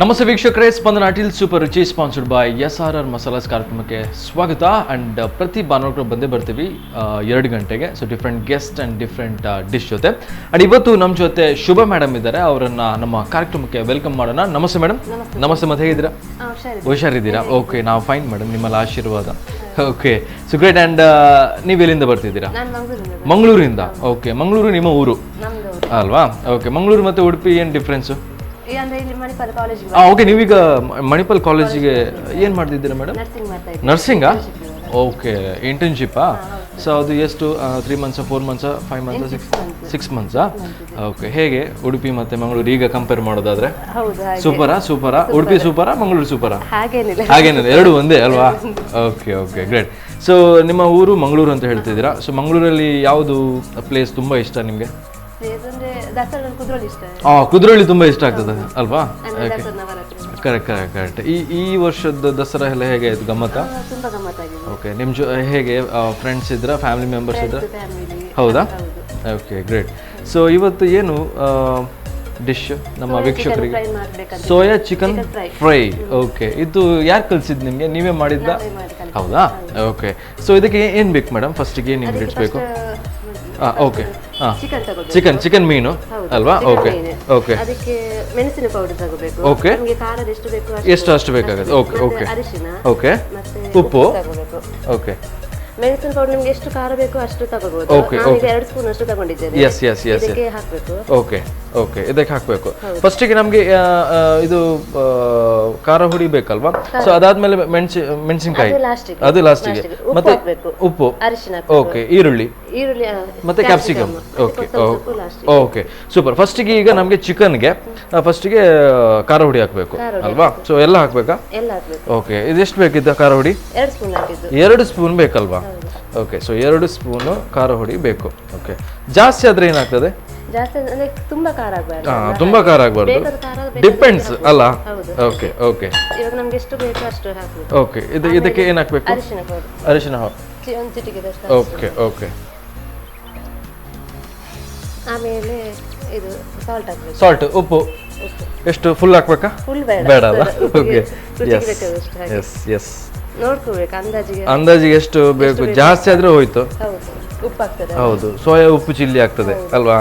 ನಮಸ್ತೆ ವೀಕ್ಷಕರೇ, ಸ್ಪಂದನ ಅಟಿಲ್ ಸೂಪರ್ ರುಚಿ ಸ್ಪಾನ್ಸರ್ಡ್ ಬೈ SRR ಮಸಾಲಾಸ್ ಕಾರ್ಯಕ್ರಮಕ್ಕೆ ಸ್ವಾಗತ. ಆ್ಯಂಡ್ ಪ್ರತಿ ಭಾನುವಾರ ಬಂದೇ ಬರ್ತೀವಿ 2 ಗಂಟೆಗೆ. So different guest and different dish ಜೊತೆ. ಆ್ಯಂಡ್ ಇವತ್ತು ನಮ್ಮ ಜೊತೆ ಶುಭ ಮೇಡಮ್ ಇದ್ದಾರೆ. ಅವರನ್ನು ನಮ್ಮ ಕಾರ್ಯಕ್ರಮಕ್ಕೆ ವೆಲ್ಕಮ್ ಮಾಡೋಣ. ನಮಸ್ತೆ ಮೇಡಮ್. ನಮಸ್ತೆ, ಮತ್ತೆ ಹೇಗಿದ್ದೀರಾ? ಹುಷಾರಿದ್ದೀರಾ? ಓಕೆ, ನಾವು ಫೈನ್ ಮೇಡಮ್, ನಿಮ್ಮಲ್ಲಿ ಆಶೀರ್ವಾದ. Okay, so great. ಆ್ಯಂಡ್ ನೀವು ಎಲ್ಲಿಂದ ಬರ್ತಿದ್ದೀರಾ? ಮಂಗಳೂರಿಂದ. ಓಕೆ, ಮಂಗಳೂರು ನಿಮ್ಮ ಊರು ಅಲ್ವಾ? ಓಕೆ, ಮಂಗಳೂರು ಮತ್ತು ಉಡುಪಿ ಏನು ಡಿಫ್ರೆನ್ಸು? ಓಕೆ, ನೀವೀಗ ಮಣಿಪಾಲ್ ಕಾಲೇಜಿಗೆ ಏನು ಮಾಡ್ತಿದ್ದೀರಾ ಮೇಡಮ್? ನರ್ಸಿಂಗಾ? ಓಕೆ, ಇಂಟರ್ನ್ಶಿಪ್ಪಾ? ಸೊ ಅದು ಎಷ್ಟು 3 ಮಂತ್ಸಾ 4 ಮಂತ್ಸಾ 5 ಮಂತ್ಸಾ 6 ಮಂತ್ಸಾ? ಓಕೆ, ಹೇಗೆ ಉಡುಪಿ ಮತ್ತು ಮಂಗಳೂರು ಈಗ ಕಂಪೇರ್ ಮಾಡೋದಾದ್ರೆ? ಸೂಪರಾ? ಉಡುಪಿ ಸೂಪರಾ, ಮಂಗಳೂರು ಸೂಪರಾ? ಹಾಗೇನಿಲ್ಲ, ಎರಡು ಒಂದೇ ಅಲ್ವಾ? Okay okay, great. ಸೊ ನಿಮ್ಮ ಊರು ಮಂಗಳೂರು ಅಂತ ಹೇಳ್ತಿದ್ದೀರಾ. ಸೊ ಮಂಗಳೂರಲ್ಲಿ ಯಾವುದು ಪ್ಲೇಸ್ ತುಂಬ ಇಷ್ಟ ನಿಮಗೆ? ಕುದ್ರೋಳಿ ತುಂಬ ಇಷ್ಟ ಆಗ್ತದೆ ಅಲ್ವಾ? ಕರೆಕ್ಟ್. ಈ ವರ್ಷದ ದಸರಾ ಎಲ್ಲ ಹೇಗೆ ಆಯ್ತು? ಗಮ್ಮತ್ತಾ? ಓಕೆ, ನಿಮ್ಮ ಹೇಗೆ ಫ್ರೆಂಡ್ಸ್ ಇದ್ರ, ಫ್ಯಾಮಿಲಿ ಮೆಂಬರ್ಸ್ ಇದ್ರ? ಹೌದಾ? Okay, great. ಸೊ ಇವತ್ತು ಏನು ಡಿಶ್ ನಮ್ಮ ವೀಕ್ಷಕರಿಗೆ? Soya chicken fry. ಓಕೆ, ಇದು ಯಾರು ಕಲಿಸಿದ್ದು ನಿಮಗೆ? ನೀವೇ ಮಾಡಿದ್ದ? ಹೌದಾ? ಓಕೆ. ಸೊ ಇದಕ್ಕೆ ಏನು ಬೇಕು ಮೇಡಮ್? ಫಸ್ಟಿಗೆ ಏನು ಇಂಗ್ರೀಡಿಯೆಂಟ್ಸ್ ಬೇಕು? ಓಕೆ, ಚಿಕನ್ ಮೀನು ಅಲ್ವಾ? ಓಕೆ ಓಕೆ, ಅದಕ್ಕೆ ಮೆಣಸಿನ ಪೌಡರ್ ತಗೋಬೇಕು. ಓಕೆ, ನಮಗೆ ಖಾರದ ಎಷ್ಟು ಬೇಕು ಅಷ್ಟು ಬೇಕಾಗುತ್ತೆ. ಓಕೆ ಓಕೆ, ಅರಿಶಿನ, ಓಕೆ, ಉಪ್ಪು ತಗೋಬೇಕು. ಓಕೆ, ಮೆಣಸಿನ ಪೌಡರ್ ನಿಮ್ಗೆ ಎಷ್ಟು ಖಾರ ಬೇಕು ಅಷ್ಟು ತಗೋಬಹುದು. ಓಕೆ ನಾನು 2 ಸ್ಪೂನ್ ಅಷ್ಟು ತಗೊಂಡಿದ್ದೇನೆ. ಇದಕ್ಕೆ ಹಾಕಬೇಕು. ಓಕೆ ಓಕೆ, ಇದಕ್ಕೆ ಹಾಕಬೇಕು. ಫಸ್ಟಿಗೆ ನಮಗೆ ಇದು ಖಾರ ಹುಡಿ ಬೇಕಲ್ವಾ? ಸೊ ಅದಾದ್ಮೇಲೆ ಮೆಣಸಿನಕಾಯಿ, ಅದು ಲಾಸ್ಟಿಗೆ. ಮತ್ತೆ ಉಪ್ಪು, ಅರಿಶಿನ, ಓಕೆ, ಈರುಳ್ಳಿ ಮತ್ತೆ ಕ್ಯಾಪ್ಸಿಕಮ್. Okay okay, super. ಫಸ್ಟಿಗೆ ಈಗ ನಮಗೆ ಚಿಕನ್ಗೆ ಫಸ್ಟಿಗೆ ಖಾರ ಹುಡಿ ಹಾಕಬೇಕು ಅಲ್ವಾ? ಸೊ ಎಲ್ಲ ಹಾಕ್ಬೇಕಾ? ಓಕೆ, ಇದೆಷ್ಟು ಬೇಕಿದ್ದ ಖಾರ ಹುಡಿ? 2 ಸ್ಪೂನ್ ಬೇಕಲ್ವಾ? ಓಕೆ, ಸೊ 2 ಸ್ಪೂನು ಖಾರ ಹುಡಿ ಬೇಕು. ಓಕೆ, ಜಾಸ್ತಿ ಆದ್ರೆ ಏನಾಗ್ತದೆ? ತುಂಬಾ ಖಾರ ಆಗಬಾರ್ದು, ಡಿಪೆಂಡ್ಸ್ ಅಲ್ಲ? ಓಕೆ ಓಕೆ, ಇವಾಗ ನಮ್ಗೆ ಎಷ್ಟು ಬೇಕು ಅಷ್ಟು ಹಾಕಬೇಕು. ಓಕೆ, ಇದಕ್ಕೆ ಏನು ಹಾಕಬೇಕು? ಅರಿಶಿನ ಓಕೆ ಓಕೆ. ಆಮೇಲೆ ಇದು ಸಾಲ್ಟ್ ಹಾಕಬೇಕು. ಸಾಲ್ಟ್, ಉಪ್ಪು ಎಷ್ಟು? ಫುಲ್ ಹಾಕ್ಬೇಕಾ? ಬೇಡ ಅಲ್ಲ? ಓಕೆ, ಎಸ್ ನೋಡ್ಕೋಬೇಕು ಅಂದಾಜಿಗೆ ಎಷ್ಟು ಬೇಕು. ಜಾಸ್ತಿ ಆದ್ರೆ ಹೋಯ್ತು. ಹೌದು, ಸೋಯಾ ಉಪ್ಪು ಚಿಲ್ಲಿ ಆಗ್ತದೆ ಅಲ್ವಾ?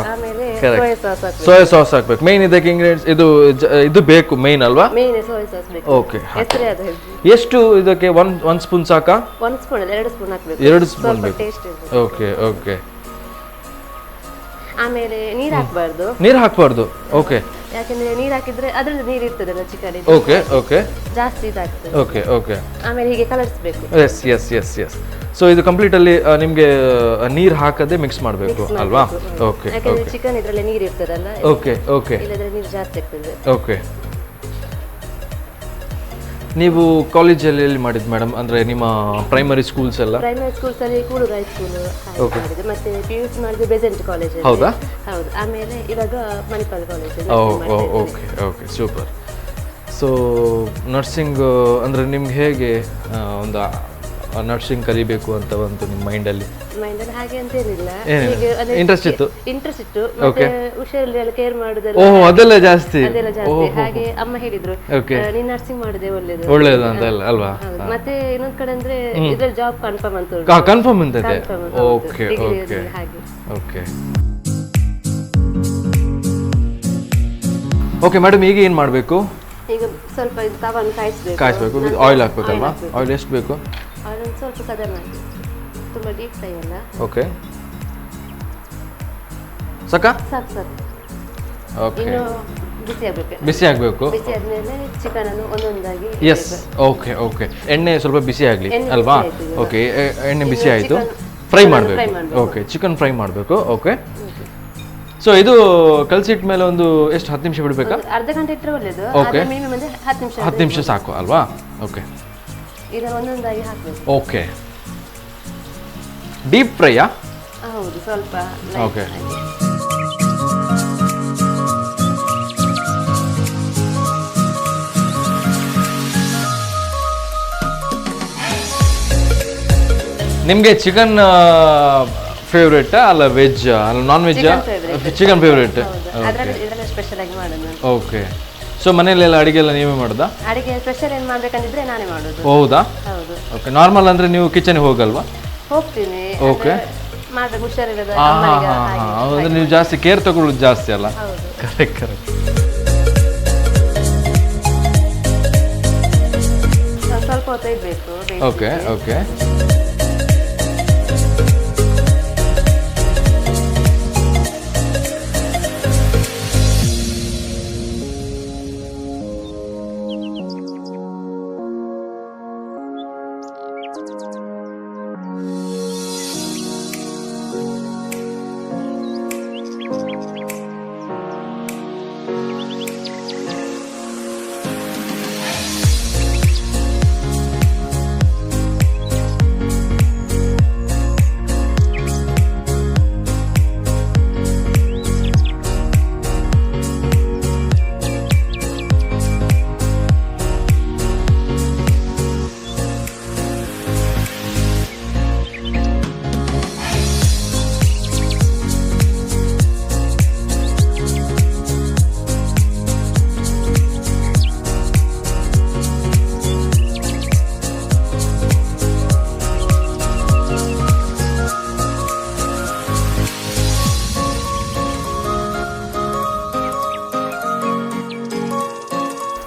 ಸೋಯಾ ಸಾಸ್ ಹಾಕ್ಬೇಕು. ಮೇನ್ ಇದಕ್ಕೆ ಇಂಗ್ರೀಡಿಯೆಂಟ್ಸ್ ಇದು ಬೇಕು, ಮೇನ್ ಅಲ್ವಾ? ಓಕೆ, ಎಷ್ಟು ಇದಕ್ಕೆ? 1 ಸ್ಪೂನ್ ಸಾಕಾ? 1 ಸ್ಪೂನ್ 2 ಸ್ಪೂನ್ ಹಾಕಬೇಕು. 2 ಸ್ಪೂನ್ ಬೇಕು. Okay okay. ಆಮೇಲೆ ನೀರು ಹಾಕಬಾರ್ದು. ಓಕೆ, ಯಾಕಂದ್ರೆ ನೀರು ಹಾಕಿದ್ರೆ ಅದ್ರಲ್ಲಿ ನೀರು ಇರ್ತದಲ್ಲ ಚಿಕನ್. ಓಕೆ ಓಕೆ, ಜಾಸ್ತಿ ಇದಾಗ್ತದೆ. Okay okay. ಆಮೇಲೆ ಹೀಗೆ ಕಲರ್ಸ್ಬೇಕು. ಎಸ್. ಸೊ ಇದು ಕಂಪ್ಲೀಟ್ ಅಲ್ಲಿ ನಿಮ್ಗೆ ನೀರು ಹಾಕದೆ ಮಿಕ್ಸ್ ಮಾಡಬೇಕು ಅಲ್ವಾ? ಓಕೆ, ಯಾಕಂದ್ರೆ ಚಿಕನ್ ಇದ್ರಲ್ಲಿ ನೀರು ಇರ್ತದಲ್ಲ. ಓಕೆ ಓಕೆ, ಇಲ್ಲದ್ರೆ ನೀರು ಜಾಸ್ತಿ ಆಗ್ತದೆ. ಓಕೆ. ನೀವು ಕಾಲೇಜಲ್ಲಿ ಎಲ್ಲಿ ಮಾಡಿದ್ದು ಮೇಡಮ್? ಅಂದ್ರೆ ನಿಮ್ಮ ಪ್ರೈಮರಿ ಸ್ಕೂಲ್ಸ್ ಎಲ್ಲ? ಪ್ರೈಮರಿ ಸ್ಕೂಲ್ಸ್ ಅಲ್ಲಿ ಕೂಳೂರು ಹೈಸ್ಕೂಲ್ ಮಾಡಿದ್ದು. ಮತ್ತೆ PUC ಮಾಡಿದ್ದು ಬೆಸೆಂಟ್ ಕಾಲೇಜ್. ಹೌದಾ? ಹೌದು. ಆಮೇಲೆ ಇವಾಗ Manipal college. Okay okay, super. So nursing ಅಂದ್ರೆ ನಿಮ್ಗೆ ಹೇಗೆ ಒಂದು ನರ್ಸಿಂಗ್ ಕಲಿಬೇಕು ಅಂತ ಬಂತು ನಿಮ್ಮ ಮೈಂಡಲ್ಲಿ? ಹಾಗೆ ಅಂತ ಏನಿಲ್ಲ, ಇಂಟ್ರೆಸ್ಟ್ ಇತ್ತು. ಮತ್ತೆ ಹುಷಾರಲ್ಲಿ ಕೇರ್ ಮಾಡುದಲ್ಲ. ಓಹ್, ಅದೆಲ್ಲ ಜಾಸ್ತಿ. ಹಾಗೆ ಅಮ್ಮ ಹೇಳಿದ್ರು, ನೀನ್ ನರ್ಸಿಂಗ್ ಮಾಡಿದೆ ಒಳ್ಳೇದು ಅಂತ ಅಲ್ವಾ? ಮತ್ತೆ ಇನ್ನೊಂದ್ ಕಡೆ ಅಂದ್ರೆ ಇದ್ರಲ್ಲಿ ಜಾಬ್ ಕನ್ಫರ್ಮ್ ಅಂತ. ಕನ್ಫರ್ಮ್ ಅಂತ ಇದೆ. Okay okay okay okay madam, ಈಗ ಏನ್ ಮಾಡ್ಬೇಕು? ಈಗ ಸ್ವಲ್ಪ ತವನ್ನು ಕಾಯಿಸ್ಬೇಕು. ಆಯಿಲ್ ಹಾಕ್ಬೇಕಲ್ವಾ? ಆಯಿಲ್ ಎಷ್ಟು ಬೇಕು? ಸ್ವಲ್ಪ ಸಾಧಾರಣ, ತುಂಬಾ ಡೀಪ್ ಫ್ರೈ ಅಲ್ಲ. ಓಕೆ, ಸಾಕಾ? ಸಾಕು. ಓಕೆ, ಬಿಸಿ ಆಗಬೇಕು. ಬಿಸಿ ಆದ್ಮೇಲೆ ಚಿಕನ್ ಅನ್ನು ಒಂದೊಂದಾಗಿ. Yes, okay okay. ಎಣ್ಣೆ ಸ್ವಲ್ಪ ಬಿಸಿ ಆಗಲಿ ಅಲ್ವಾ? ಓಕೆ, ಎಣ್ಣೆ ಬಿಸಿ ಆಯಿತು. ಫ್ರೈ ಮಾಡಬೇಕು. ಓಕೆ, ಚಿಕನ್ ಫ್ರೈ ಮಾಡಬೇಕು. ಓಕೆ, ಸೊ ಇದು ಕಲಸಿಟ್ಟ ಮೇಲೆ ಒಂದು ಎಷ್ಟು 10 ನಿಮಿಷ ಬಿಡಬೇಕಾ? ಅರ್ಧ ಗಂಟೆ ಇಟ್ಟರೆ ಒಳ್ಳೆಯದು. ಓಕೆ, 10 ನಿಮಿಷ ಸಾಕು ಅಲ್ವಾ? ಓಕೆ, ಈಗ ಒಂದೊಂದಾಗಿ ಹಾಕಬೇಕು. ಓಕೆ, ಡೀಪ್ ಫ್ರೈಯಾ? ಹೌದು, ಸ್ವಲ್ಪ. ಓಕೆ, ನಿಮಗೆ ಚಿಕನ್ ಫೇವ್ರೇಟ್ ಅಲ್ಲ ವೆಜ್ ಅಲ್ಲ non veg? Chicken favourite. Special ಆಗಿ ಮಾಡೋದು. ಓಕೆ, ಸೊ ಮನೆಯಲ್ಲೆಲ್ಲ ಅಡಿಗೆ ಎಲ್ಲ ನೀವೇ ಮಾಡೋದಾ? ಅಡಿಗೆ ಸ್ಪೆಷಲ್ ಏನು ಮಾಡ್ಬೇಕಂತಿದ್ರೆ ನಾನೇ ಮಾಡೋದು. ಹೌದಾ? ಹೌದು. ಓಕೆ, ನಾರ್ಮಲ್ ಅಂದರೆ ನೀವು ಕಿಚನ್ಗೆ ಹೋಗಲ್ವಾ? ಹೋಗ್ತೀನಿ. ಓಕೆ. ಮಾಡ್ಬೇಕು, ಹುಷಾರಿಲ್ಲದ ಹಾಂ ಅಮ್ಮನಿಗೆ ಹಾಂ ಹಾಗೆ. ಹಾಂ, ಅಂದರೆ ನೀವು ಜಾಸ್ತಿ ಕೇರ್ ತಗೊಳ್ಳೋದು ಜಾಸ್ತಿ ಅಲ್ಲ? ಹೌದು. Correct correct. ಸ್ವಲ್ಪ ಹೊತ್ತು ಇಡಬೇಕು. Okay okay.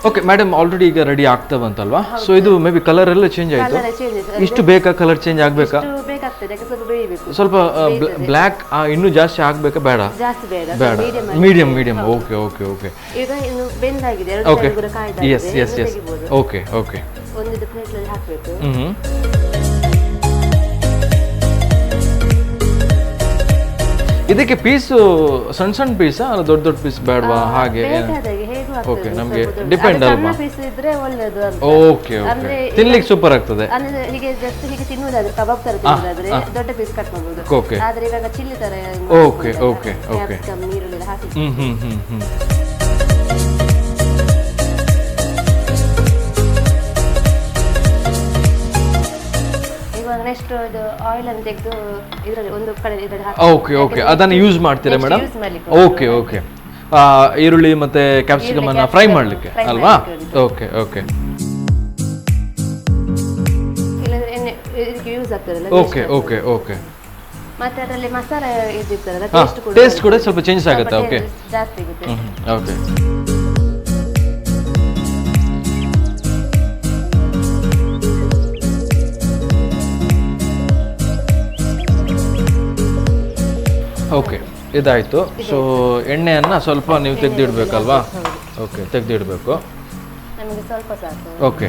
Okay madam, already ಈಗ ರೆಡಿ ಆಗ್ತಾ ಬಂತಲ್ವಾ? ಸೊ ಇದು ಮೇ ಬಿ ಕಲರ್ ಎಲ್ಲ ಚೇಂಜ್ ಆಯಿತು. ಕಲರ್ ಚೇಂಜ್ ಇಷ್ಟು ಬೇಕಾ? ಕಲರ್ ಚೇಂಜ್ ಆಗಬೇಕಾ? ಬೇಕಾಗ್ತದೆ, ಯಾಕೆ ಸ್ವಲ್ಪ ಬೇಯಬೇಕು. ಸ್ವಲ್ಪ ಬ್ಲ್ಯಾಕ್ ಇನ್ನೂ ಜಾಸ್ತಿ ಆಗಬೇಕಾ? ಬೇಡ, ಜಾಸ್ತಿ ಬೇಡ, ಬೇಡ, medium medium. Okay okay okay. ಈಗ ಇನ್ನು ಬೆಂದಾಗಿದೆ, ಎರಡು ಓಕೆ. ಸೈಡ್ ಕೂಡ ಕಾಯ್ದಾಗಿದೆ. Yes yes yes. Okay okay. ಒಂದು ಪ್ಲೇಟಲ್ಲಿ ಹಾಕಬೇಕು. ಹ್ಞೂ. ಇದಕ್ಕೆ ಪೀಸು ಸಣ್ಣ ಸಣ್ಣ ಪೀಸಾ ಅಲ್ಲ ದೊಡ್ಡ ದೊಡ್ಡ ಪೀಸ್ ಬೇಡವಾ? ಹಾಗೆ ಓಕೆ, ನಮಗೆ ಡಿಪೆಂಡ್ ಅಲ್ವಾ? ಪೀಸ್ ಇದ್ರೆ ಒಳ್ಳೆಯದು ಅಂತ. ಓಕೆ ಓಕೆ, ತಿನ್ಲಿಕ್ಕೆ ಸೂಪರ್ ಆಗ್ತದೆ. ಅಂದ್ರೆ ಹೀಗೆ ಜಸ್ಟ್ ಹೀಗೆ ತಿನ್ನುವುದಾದ್ರೆ, ಕಬಾಬ್ ತರ ತಿನ್ನುವುದಾದ್ರೆ ದೊಡ್ಡ ಪೀಸ್ ಕಟ್ ಮಾಡಬಹುದು. ಓಕೆ. ಆದ್ರೆ ಇವಾಗ ಚಿಲ್ಲಿ ತರ ಓಕೆ ಓಕೆ ಓಕೆ. ಕ್ಯಾಪ್ಸಿಕಮ್, ನೀರುಳ್ಳಿ ಹಾಕಿ. ಹ್ಮ್. ಇವಾಗ ನೆಕ್ಸ್ಟ್ ಇದು ಆಯಿಲ್ ಅನ್ನು ತೆಗೆದು ಇದರಲ್ಲಿ ಒಂದು ಕಡೆ ಇದರಲ್ಲಿ ಹಾಕಿ. ಓಕೆ ಓಕೆ, ಅದನ್ನು ಯೂಸ್ ಮಾಡ್ತೀರಾ ಮೇಡಮ್? Okay okay. ಈರುಳ್ಳಿ ಮತ್ತೆ ಕ್ಯಾಪ್ಸಿಕಮ್ ಅನ್ನ ಫ್ರೈ ಮಾಡ್ಲಿಕ್ಕೆ ಅಲ್ವಾ? Okay okay. ಇಲ್ಲಂದ್ರೆ ಎಣ್ಣೆ ಇದಕ್ಕೆ ಯೂಸ್ ಆಗ್ತದಲ್ಲ. Okay okay okay. ಮತ್ತೆ ಅದರಲ್ಲಿ ಮಸಾಲೆ ಇದಿರ್ತದಲ್ಲ, ಟೇಸ್ಟ್ ಕೂಡ ಸ್ವಲ್ಪ ಚೇಂಜ್ ಆಗುತ್ತೆ. ಓಕೆ, ಜಾಸ್ತಿ ಆಗುತ್ತೆ. ಓಕೆ. ಓಕೆ, ಇದಾಯಿತು. ಸೊ ಎಣ್ಣೆಯನ್ನು ಸ್ವಲ್ಪ ನೀವು ತೆಗೆದಿಡ್ಬೇಕಲ್ವಾ? ಓಕೆ, ತೆಗೆದಿಡಬೇಕು. ನಮಗೆ ಸ್ವಲ್ಪ ಸಾಕು. ಓಕೆ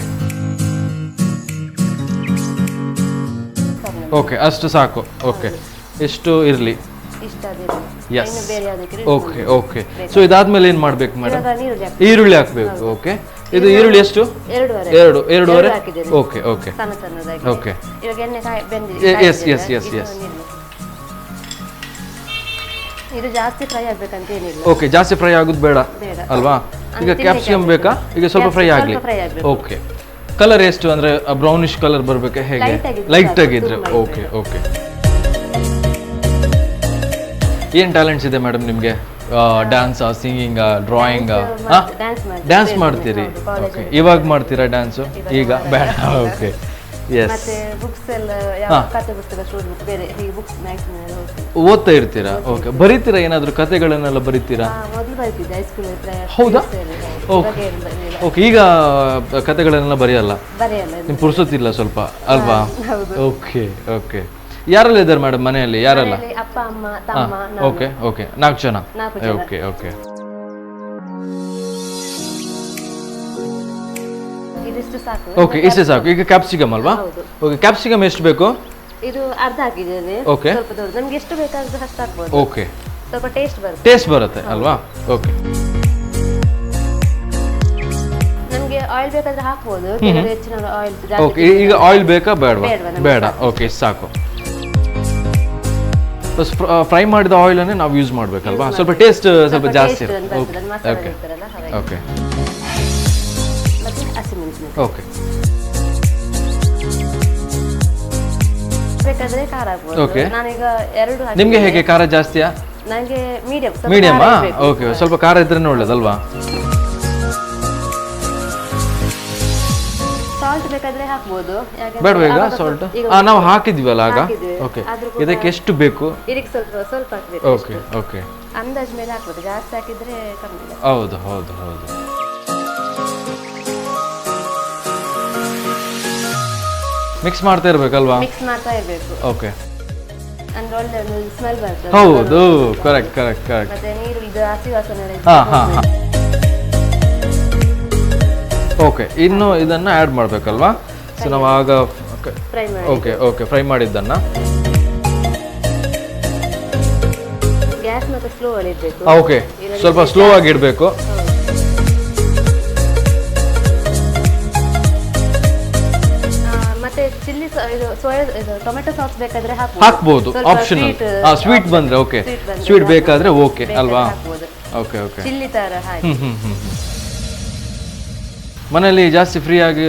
ಓಕೆ, ಅಷ್ಟು ಸಾಕು. ಓಕೆ, ಎಷ್ಟು ಇರಲಿ? ಎಸ್. Okay okay. ಸೊ ಇದಾದ್ಮೇಲೆ ಏನು ಮಾಡಬೇಕು ಮೇಡಮ್? ಈರುಳ್ಳಿ ಹಾಕಬೇಕು. ಓಕೆ, ಇದು ಈರುಳ್ಳಿ ಎಷ್ಟು? ಎರಡೂವರೆ. Okay okay okay. Yes yes yes yes. ಇದು ಜಾಸ್ತಿ ಫ್ರೈ ಆಗ್ಬೇಕಂತ ಏನಿಲ್ಲ. ಓಕೆ, ಜಾಸ್ತಿ ಫ್ರೈ ಆಗೋದು ಬೇಡ ಅಲ್ವಾ? ಈಗ ಕ್ಯಾಪ್ಸಿಕಮ್ ಬೇಕಾ? ಈಗ ಸ್ವಲ್ಪ ಫ್ರೈ ಆಗಲಿ. ಓಕೆ, ಕಲರ್ ಎಷ್ಟು ಅಂದ್ರೆ ಬ್ರೌನಿಶ್ ಕಲರ್ ಬರಬೇಕಾ? ಹೇಗೆ? ಲೈಟ್ ಆಗಿದ್ರೆ. Okay okay. ಏನು ಟ್ಯಾಲೆಂಟ್ಸ್ ಇದೆ ಮೇಡಮ್ ನಿಮಗೆ? ಡ್ಯಾನ್ಸಾ, ಸಿಂಗಿಂಗಾ, ಡ್ರಾಯಿಂಗಾ? ಡ್ಯಾನ್ಸ್ ಮಾಡ್ತೀರಿ? ಓಕೆ, ಇವಾಗ ಮಾಡ್ತೀರಾ ಡ್ಯಾನ್ಸು? ಈಗ ಬೇಡ. Okay, yes. ಓದ್ತಾ ಇರ್ತೀರಾ? ಓಕೆ, ಬರೀತೀರಾ? ಏನಾದರೂ ಕತೆಗಳನ್ನೆಲ್ಲ ಬರೀತೀರಾ? ಹೌದಾ? Okay okay. ಈಗ ಕತೆಗಳನ್ನೆಲ್ಲ ಬರೆಯಲ್ಲ? ನಿಮ್ಗೆ ಪುರ್ಸೊತ್ತಿಲ್ಲ ಸ್ವಲ್ಪ ಅಲ್ವಾ? Okay okay. ಯಾರೆಲ್ಲ ಇದ್ದಾರೆ ಮೇಡಮ್ ಮನೆಯಲ್ಲಿ? ಯಾರೆಲ್ಲ? ಅಪ್ಪ, ಅಮ್ಮ, ತಮ್ಮ, ನಾನು. ಓಕೆ ಓಕೆ, 4 ಜನ. Okay okay. ಇದಿಷ್ಟು ಸಾಕು. ಓಕೆ, ಇಷ್ಟೇ ಸಾಕು. ಈಗ ಕ್ಯಾಪ್ಸಿಕಮ್ ಅಲ್ವಾ? ಓಕೆ, ಕ್ಯಾಪ್ಸಿಕಮ್ ಎಷ್ಟು ಬೇಕು? ಇದು ಅರ್ಧ ಹಾಕಿದ್ದೇನೆ. ಓಕೆ, ಸ್ವಲ್ಪ ದೊಡ್ಡ, ನಮ್ಗೆ ಎಷ್ಟು ಬೇಕಾದ್ರೆ ಅಷ್ಟು ಹಾಕ್ಬೋದು. ಓಕೆ, ಸ್ವಲ್ಪ ಟೇಸ್ಟ್ ಬರುತ್ತೆ ಅಲ್ವಾ? ಓಕೆ. ನಮ್ಗೆ ಆಯಿಲ್ ಬೇಕಾದ್ರೆ ಹಾಕ್ಬೋದು, ಕೆಲವರು ಹೆಚ್ಚಿನ ಆಯಿಲ್ ಜಾಸ್ತಿ. ಓಕೆ, ಈಗ ಆಯಿಲ್ ಬೇಕಾ ಬೇಡವಾ? ಬೇಡ. ಓಕೆ, ಸಾಕು. ಫ್ರೈ ಮಾಡಿದ ಆಯಿಲ್ ಅನ್ನೇ ನಾವು ಯೂಸ್ ಮಾಡ್ಬೇಕಲ್ವಾ? ಸ್ವಲ್ಪ ಟೇಸ್ಟ್ ಸ್ವಲ್ಪ ಜಾಸ್ತಿ. Okay okay okay. ಬೇಕಾದ್ರೆ ಖಾರ ಹಾಕ್ಬೋದು. ಓಕೆ, ನಾನೀಗ 2 ಹಾಕಿ. ನಿಮಗೆ ಹೇಗೆ? ಖಾರ ಜಾಸ್ತಿಯಾ? ನನಗೆ ಮೀಡಿಯಂ. ಮೀಡಿಯಮಾ? ಓಕೆ, ಸ್ವಲ್ಪ ಖಾರ ಇದ್ರೇನೆ ಒಳ್ಳೇದಲ್ವಾ? ಸಾಲ್ಟ್ ಬೇಕಾದ್ರೆ ಹಾಕ್ಬೋದು. ಬೇಡವಾ ಈಗ ಸಾಲ್ಟ್? ನಾವು ಹಾಕಿದ್ವಲ್ಲ ಆಗ. ಓಕೆ, ಇದಕ್ಕೆ ಎಷ್ಟು ಬೇಕು? ಇದಕ್ಕೆ ಸ್ವಲ್ಪ ಸ್ವಲ್ಪ ಹಾಕ್ಬೇಕು. ಓಕೆ ಓಕೆ, ಅಂದಾಜ್ ಮೇಲೆ ಹಾಕ್ಬೋದು, ಜಾಸ್ತಿ ಹಾಕಿದ್ರೆ ಕಮ್ಮಿ. ಹೌದು ಹೌದು ಹೌದು. ಮಿಕ್ಸ್ ಮಾಡ್ತಾ ಇರ್ಬೇಕಲ್ವಾ? ಮಿಕ್ಸ್ ಮಾಡ್ತಾ ಇರಬೇಕು. ಓಕೆ, ಅಂದ್ರೆ ಒಳ್ಳೆ ಒಂದು ಸ್ಮೆಲ್ ಬರ್ತದೆ. ಹೌದು, ಕರೆಕ್ಟ್ ಕರೆಕ್ಟ್ ಕರೆಕ್ಟ್. ಮತ್ತೆ ನೀರು ಇದು ಹಸಿ ವಾಸನೆ. ಹಾ ಹಾ ಹಾ. ಓಕೆ, ಇನ್ನು ಇದನ್ನ ಆ್ಯಡ್ ಮಾಡಬೇಕಲ್ವಾ? ಸೊ ನಾವು ಆಗ ಫ್ರೈ ಮಾಡಿ. ಓಕೆ ಓಕೆ, ಫ್ರೈ ಮಾಡಿದ್ದನ್ನ ಗ್ಯಾಸ್ ಮತ್ತೆ ಸ್ಲೋ ಅಲ್ಲಿ ಇಡಬೇಕು. ಓಕೆ, ಸ್ವಲ್ಪ ಸ್ಲೋ ಆಗಿ ಇಡಬೇಕು. ಮತ್ತೆ ಚಿಲ್ಲಿ ಇದು ಸೋಯಾ ಇದು ಟೊಮೆಟೊ ಸಾಸ್ ಬೇಕಾದ್ರೆ ಹಾಕ್ಬೋದು, ಆಪ್ಷನಲ್. ಸ್ವೀಟ್ ಬಂದ್ರೆ ಓಕೆ, ಸ್ವೀಟ್ ಬೇಕಾದ್ರೆ ಓಕೆ ಅಲ್ವಾ? ಓಕೆ ಓಕೆ, ಚಿಲ್ಲಿ ತರ ಹಾಕಿ. ಮನೆಯಲ್ಲಿ ಜಾಸ್ತಿ ಫ್ರೀ ಆಗಿ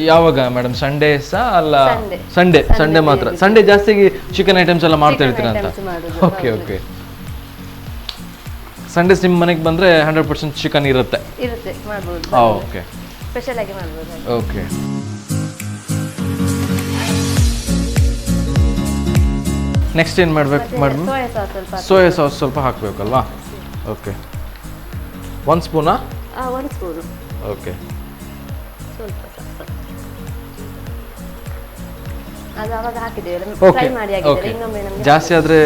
ಯಾವಾಗ ಮೇಡಮ್? ಸಂಡೇಸಾ ಅಲ್ಲ? ಸಂಡೇ ಮಾತ್ರ. ಸಂಡೇ ಜಾಸ್ತಿ ಚಿಕನ್ ಐಟಮ್ಸ್ ಎಲ್ಲ ಮಾಡ್ತಾ ಇರ್ತೀರ ಅಂತ? Okay okay. ಸಂಡೇಸ್ ನಿಮ್ಮ ಮನೆಗೆ ಬಂದ್ರೆ 100% ಚಿಕನ್ ಇರುತ್ತೆ? ಇರುತ್ತೆ, ಮಾಡ್ಬೋದು. ಓಕೆ, ಸ್ಪೆಷಲ್ ಆಗಿ ಮಾಡ್ಬೋದು. ಓಕೆ. ನೆಕ್ಸ್ಟ್ ಏನು ಮಾಡ್ಬೇಕು ಮೇಡಮ್? ಸೋಯಾ ಸಾಸ್ ಸ್ವಲ್ಪ ಹಾಕಬೇಕಲ್ವಾ? ಓಕೆ, 1 ಸ್ಪೂನಾ? 1 ಸ್ಪೂನು. ಓಕೆ, ಅದು ಅವಾಗ ಹಾಕಿದ್ದೇವೆ, ಓಕೆ ಫ್ರೈ ಮಾಡಿ ಓಕೆ. ಆಗಿದ್ರೆ ಇನ್ನೊಮ್ಮೆ ನಮಗೆ ಜಾಸ್ತಿ ಆದರೆ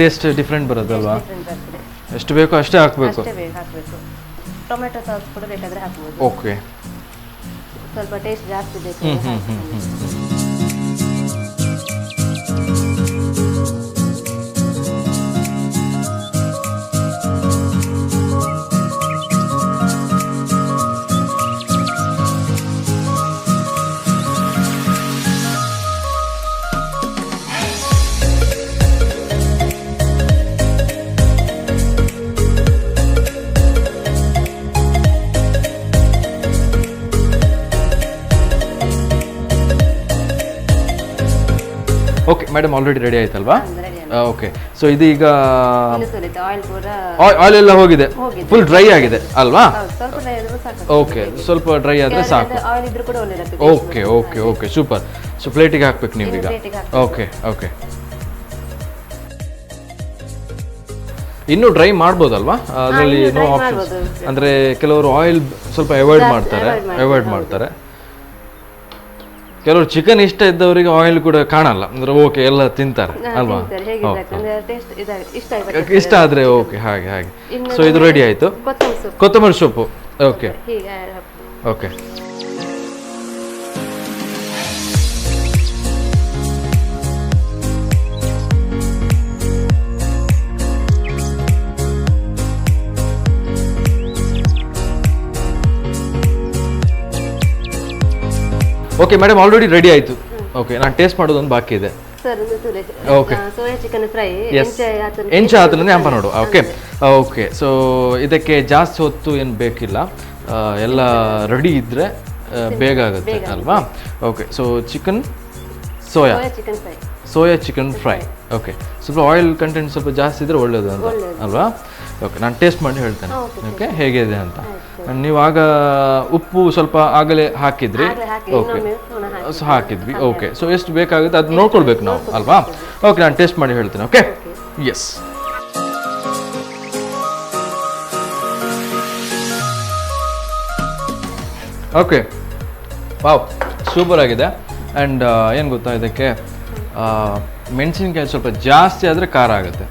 ಟೇಸ್ಟ್ ಡಿಫ್ರೆಂಟ್ ಬರುತ್ತಲ್ವಾ? ಎಷ್ಟು ಬೇಕೋ ಅಷ್ಟೇ ಹಾಕಬೇಕು. ಅಷ್ಟೇ ಹಾಕಬೇಕು. ಟೊಮೆಟೊ ಸಾಸ್ ಕೂಡ ಬೇಕಾದ್ರೆ ಹಾಕಬಹುದು. ಓಕೆ, ಸ್ವಲ್ಪ ಟೇಸ್ಟ್ ಜಾಸ್ತಿ ಬೇಕು. ಓಕೆ ಮೇಡಮ್, ಆಲ್ರೆಡಿ ರೆಡಿ ಆಯ್ತಲ್ವಾ? ಓಕೆ, ಸೊ ಇದು ಈಗ ಆಯಿಲ್ ಆಯಿಲ್ ಎಲ್ಲ ಹೋಗಿದೆ, ಫುಲ್ ಡ್ರೈ ಆಗಿದೆ ಅಲ್ವಾ? ಸ್ವಲ್ಪ ಡ್ರೈ ಆದ್ರೂ ಸಾಕು. ಓಕೆ, ಸ್ವಲ್ಪ ಡ್ರೈ ಆದರೆ ಸಾಕು. ಆಯಿಲ್ ಇದ್ರೂ ಕೂಡ ಒಳ್ಳೆದಾಗ್ತದೆ. Okay okay okay, super. So ಪ್ಲೇಟಿಗೆ ಹಾಕ್ಬೇಕು ನೀವು ಈಗ? Okay okay. ಇನ್ನೂ ಡ್ರೈ ಮಾಡ್ಬೋದಲ್ವಾ ಅದರಲ್ಲಿ? ನೋ ಆಪ್ಷನ್ಸ್ ಅಂದರೆ ಕೆಲವರು ಆಯಿಲ್ ಸ್ವಲ್ಪ ಅವಾಯ್ಡ್ ಮಾಡ್ತಾರೆ. ಕೆಲವರು ಚಿಕನ್ ಇಷ್ಟ ಇದ್ದವರಿಗೆ ಆಯಿಲ್ ಕೂಡ ಕಾಣಲ್ಲ, ಅಂದ್ರೆ ಓಕೆ ಎಲ್ಲ ತಿಂತಾರೆ ಅಲ್ವಾ? ಇಷ್ಟ ಆದ್ರೆ ಓಕೆ, ಹಾಗೆ ಹಾಗೆ. ಸೊ ಇದು ರೆಡಿ ಆಯ್ತು. ಕೊತ್ತಂಬರಿ ಸೊಪ್ಪು. Okay okay. Okay madam, already ready ಆಯ್ತು. ಓಕೆ, ನಾನು ಟೇಸ್ಟ್ ಮಾಡೋದೊಂದು ಬಾಕಿ ಇದೆ. ಓಕೆ, ಸೋಯಾ ಚಿಕನ್ ಫ್ರೈ ಎಂಚ ಆತಲೇ ಹಂಪ ನೋಡು. Okay okay. ಸೊ ಇದಕ್ಕೆ ಜಾಸ್ತಿ ಹೊತ್ತು ಏನು ಬೇಕಿಲ್ಲ, ಎಲ್ಲ ರೆಡಿ ಇದ್ದರೆ ಬೇಗ ಆಗುತ್ತೆ ಅಲ್ವಾ? Okay, so soya chicken fry. Okay, ಸ್ವಲ್ಪ ಆಯಿಲ್ ಕಂಟೆಂಟ್ ಸ್ವಲ್ಪ ಜಾಸ್ತಿ ಇದ್ದರೆ ಒಳ್ಳೇದು ಅಂತ ಅಲ್ವಾ? ಓಕೆ, ನಾನು ಟೇಸ್ಟ್ ಮಾಡಿ ಹೇಳ್ತೇನೆ ಓಕೆ ಹೇಗಿದೆ ಅಂತ. ನೀವು ಆಗ ಉಪ್ಪು ಸ್ವಲ್ಪ ಆಗಲೇ ಹಾಕಿದ್ರಿ? ಓಕೆ, ಹಾಕಿದ್ವಿ. ಓಕೆ, ಸೊ ಎಷ್ಟು ಬೇಕಾಗುತ್ತೆ ಅದು ನೋಡ್ಕೊಳ್ಬೇಕು ನಾವು ಅಲ್ವಾ? ಓಕೆ, ನಾನು ಟೇಸ್ಟ್ ಮಾಡಿ ಹೇಳ್ತೇನೆ. Okay, yes. Okay, wow, super ಆಗಿದೆ. ಆ್ಯಂಡ್ ಏನು ಗೊತ್ತಾ, ಇದಕ್ಕೆ ಮೆಣಸಿನ್ಕಾಯಿ ಸ್ವಲ್ಪ ಜಾಸ್ತಿ ಆದರೆ ಖಾರ ಆಗುತ್ತೆ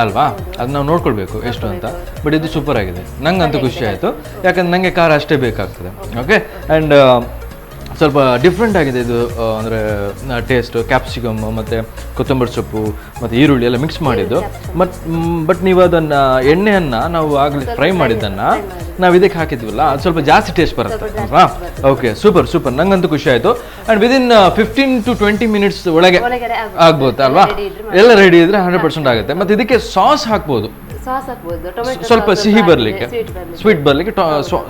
ಅಲ್ವಾ? ಅದು ನಾವು ನೋಡ್ಕೊಳ್ಬೇಕು ಎಷ್ಟು ಅಂತ. ಬಟ್ ಇದು ಸೂಪರ್ ಆಗಿದೆ, ನಂಗಂತೂ ಖುಷಿ ಆಯಿತು, ಯಾಕಂದ್ರೆ ನನಗೆ ಖಾರ ಅಷ್ಟೇ ಬೇಕಾಗ್ತದೆ. ಓಕೆ, ಆ್ಯಂಡ್ ಸ್ವಲ್ಪ ಡಿಫ್ರೆಂಟ್ ಆಗಿದೆ ಇದು, ಅಂದರೆ ಟೇಸ್ಟ್. ಕ್ಯಾಪ್ಸಿಕಮ್ ಮತ್ತು ಕೊತ್ತಂಬರಿ ಸೊಪ್ಪು ಮತ್ತು ಈರುಳ್ಳಿ ಎಲ್ಲ ಮಿಕ್ಸ್ ಮಾಡಿದ್ದು. ಬಟ್ ನೀವು ಅದನ್ನು ಎಣ್ಣೆಯನ್ನು ನಾವು ಆಗಲೇ ಫ್ರೈ ಮಾಡಿದ್ದನ್ನು ನಾವು ಇದಕ್ಕೆ ಹಾಕಿದ್ವಲ್ಲ, ಅದು ಸ್ವಲ್ಪ ಜಾಸ್ತಿ ಟೇಸ್ಟ್ ಬರುತ್ತೆ ಅಲ್ವಾ? ಓಕೆ, ಸೂಪರ್ ಸೂಪರ್, ನಂಗಂತೂ ಖುಷಿ ಆಯಿತು. ಆ್ಯಂಡ್ ವಿದಿನ್ 15 to 20 minutes ಒಳಗೆ ಆಗ್ಬೋದು ಅಲ್ವಾ? ಎಲ್ಲ ರೆಡಿ ಇದ್ದರೆ 100% ಆಗುತ್ತೆ. ಮತ್ತು ಇದಕ್ಕೆ ಸಾಸ್ ಹಾಕ್ಬೋದು, ಸ್ವಲ್ಪ ಸಿಹಿ ಬರಲಿಕ್ಕೆ, ಸ್ವೀಟ್ ಬರಲಿಕ್ಕೆ